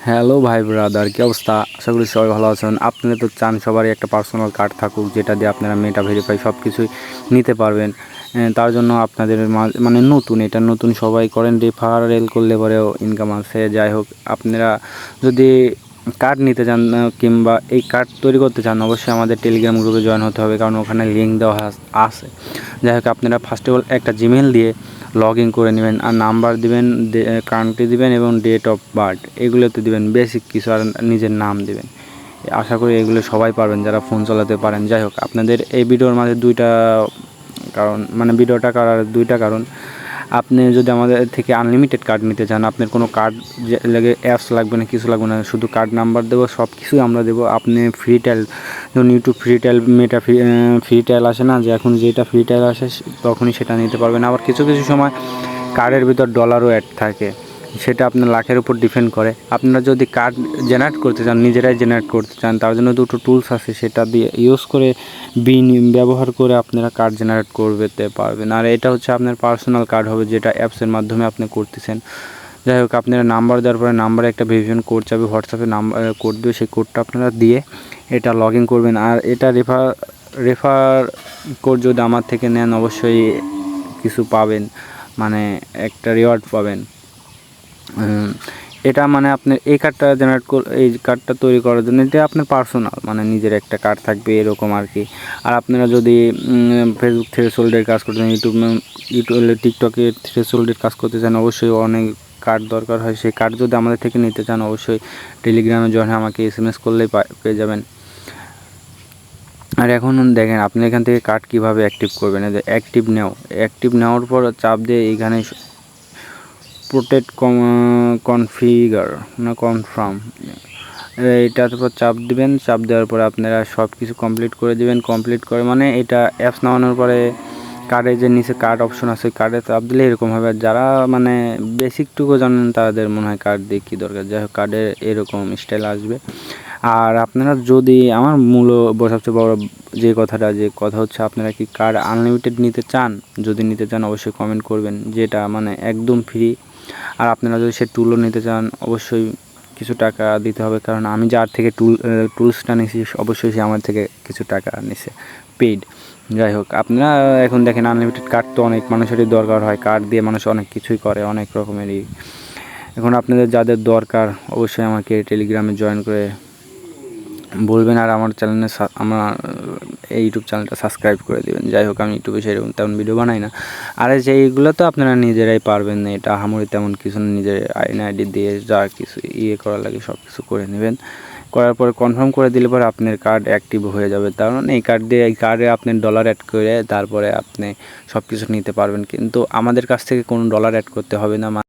Hello ভাই brother, কী অবস্থা? আশা করি সবাই ভালো আছেন। আপনারা তো চান সবারই একটা পার্সোনাল কার্ড থাকুক, যেটা দিয়ে আপনারা মেটা ভেরিফাই সব কিছুই নিতে পারবেন। তার জন্য আপনাদের মানে এটা নতুন সবাই করেন, রেফারেল করলে পরেও ইনকাম আছে। যাই হোক, আপনারা যদি কার্ড নিতে চান কিংবা এই কার্ড তৈরি করতে চান, অবশ্যই আমাদের টেলিগ্রাম গ্রুপে জয়েন হতে হবে, কারণ ওখানে লিঙ্ক দেওয়া আছে। যাই হোক, আপনারা ফার্স্ট অফ অল একটা জিমেল দিয়ে লগ ইন করে নেবেন, আর নাম্বার দিবেন, কান্ট্রি দিবেন এবং ডেট অফ বার্থ এগুলোতে দিবেন, বেসিক কিছু, আর নিজের নাম দিবেন। আশা করি এগুলো সবাই পারবেন যারা ফোন চালাতে পারেন। যাই হোক, আপনাদের এই ভিডিওর মাঝে দুইটা কারণ, মানে ভিডিওটা করার দুইটা কারণ। আপনি যদি আমাদের থেকে আনলিমিটেড কার্ড নিতে চান, আপনার কোনো কার্ড লাগে, অ্যাপস লাগবে না, কিছু লাগবে না, শুধু কার্ড নাম্বার দেবো, সব কিছুই আমরা দেবো। আপনি ফ্রি ট্রায়াল, যেমন ইউটিউব ফ্রি ট্রায়াল, মেটা ফ্রি ট্রায়াল আসে না, যে এখন যেটা ফ্রি ট্রায়াল আসে তখনই সেটা নিতে পারবেন। আবার কিছু কিছু সময় কার্ডের ভিতর ডলারও অ্যাড থাকে, সেটা আপনার লাখের উপর ডিপেন্ড করে। আপনারা যদি কার্ড জেনারেট করতে চান, নিজেরাই জেনারেট করতে চান, তার জন্য দুটো টুলস আছে, সেটা দিয়ে ইউজ করে ব্যবহার করে আপনারা কার্ড জেনারেট করতে পারবেন। আর এটা হচ্ছে আপনার পার্সোনাল কার্ড হবে, যেটা অ্যাপসের মাধ্যমে আপনি করতেছেন। যাই হোক, আপনারা নাম্বার দেওয়ার পরে নাম্বারে একটা ভেরিফিকেশন কোড যাবে, হোয়াটসঅ্যাপে নাম্বার কোড দেবে, সেই কোডটা আপনারা দিয়ে এটা লগ ইন করবেন। আর এটা রেফার কোড যদি আমার থেকে নেন, অবশ্যই কিছু পাবেন, মানে একটা রিওয়ার্ড পাবেন। এটা মানে আপনার এই কার্ডটা এই কার্ডটা তৈরি করার জন্য এটা আপনার পার্সোনাল, মানে নিজের একটা কার্ড থাকবে এরকম আর কি। আর আপনারা যদি ফেসবুক থ্রেশহোল্ডের কাজ করতে চান, টিকটকে থ্রেশহোল্ডের কাজ করতে চান, অবশ্যই অনেক কার্ড দরকার হয়। সেই কার্ড যদি আমাদের থেকে নিতে চান, অবশ্যই টেলিগ্রামে জয়েন হয়ে আমাকে SMS করলেই পেয়ে যাবেন। আর এখন দেখেন, আপনি এখান থেকে কার্ড কীভাবে অ্যাক্টিভ করবেন। অ্যাক্টিভ নেওয়ার পর চাপ দিয়ে এইখানে প্রোটেক্ট কনফিগার না কনফার্ম, এটার উপর চাপ দিবেন। চাপ দেওয়ার পরে আপনারা সব কিছু কমপ্লিট করে দিবেন। কমপ্লিট করে মানে এটা অ্যাপস নামানোর পরে কার্ডে যে নিচে কার্ড অপশন আছে, কার্ডে চাপ দিলে এরকম হবে। যারা মানে বেসিকটুকু জানেন তাদের মনে হয় কার্ড দিয়ে কী দরকার। যাই হোক, কার্ডে এরকম স্টাইল আসবে। আর আপনারা যদি আমার সবচেয়ে বড় যে কথা হচ্ছে, আপনারা কি কার্ড আনলিমিটেড নিতে চান? যদি নিতে চান, অবশ্যই কমেন্ট করবেন, যেটা মানে একদম ফ্রি। আর আপনারা যদি সে টুলও নিতে চান, অবশ্যই কিছু টাকা দিতে হবে, কারণ আমি যার থেকে টুলসটা নিয়েছি, অবশ্যই সে আমার থেকে কিছু টাকা নিছে, পেইড। যাই হোক, আপনারা এখন দেখেন, আনলিমিটেড কার্ড তো অনেক মানুষেরই দরকার হয়, কার্ড দিয়ে মানুষ অনেক কিছুই করে, অনেক রকমেরই। এখন আপনাদের যাদের দরকার, অবশ্যই আমাকে টেলিগ্রামে জয়েন করে বলবেন, আর আমার এই ইউটিউব চ্যানেলটা সাবস্ক্রাইব করে দেবেন। যাই হোক, আমি ইউটিউবে সেরকম তেমন ভিডিও বানাই না। আর এইগুলো তো আপনারা নিজেরাই পারবেন না, এটা আহামরি তেমন কিছু না। নিজের আইডি দিয়ে যা কিছু করা লাগে সব কিছু করে নেবেন। করার পরে কনফার্ম করে দিলে পরে আপনার কার্ড অ্যাক্টিভ হয়ে যাবে। তার মানে এই কার্ডে আপনি ডলার অ্যাড করে তারপরে আপনি সব কিছু নিতে পারবেন। কিন্তু আমাদের কাছ থেকে কোনো ডলার অ্যাড করতে হবে না।